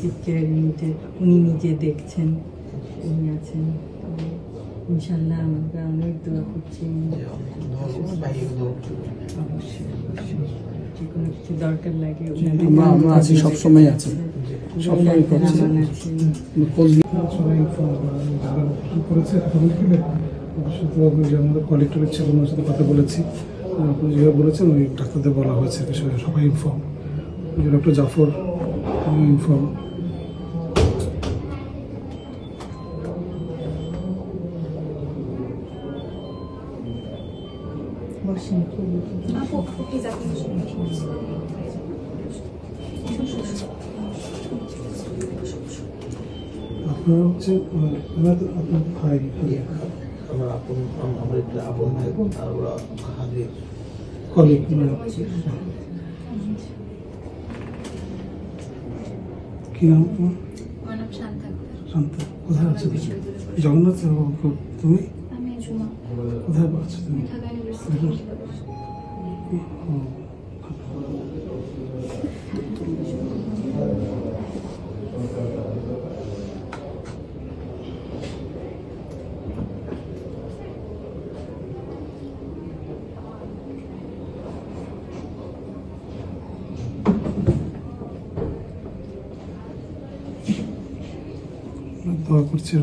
Intensive care ইউনিটে উনি নিজে দেখছেন, উনি আছেন। ইনশাল্লাহ আমরা অনেক দোয়া করছি। অবশ্যই অবশ্যই যে কোনো কিছু দরকার লাগে আমরা আছি, সবসময় আছি, সবসময় করছি। করেছে আমাদের কালেক্টরের ছিল, ওনার সাথে কথা বলেছি। আপনি যেভাবে বলেছেন ওই ডাক্তারদের বলা হয়েছে বিষয়ে, সবাই ইনফর্ম। Doctor Zafar inform. আপনারা হচ্ছে আপনার ভাই, আমার একটা আপন ভাই, আর ওরা হাজির কলিগ। কি নাম তোমার? আমার নাম শান্তা। শান্তা। কোথায় আছো জগন্নাথ? তুমি আমি ঝুমা। কোথায় আছো তুমি? ঢাকা ইউনিভার্সিটি। দোয়া করছি।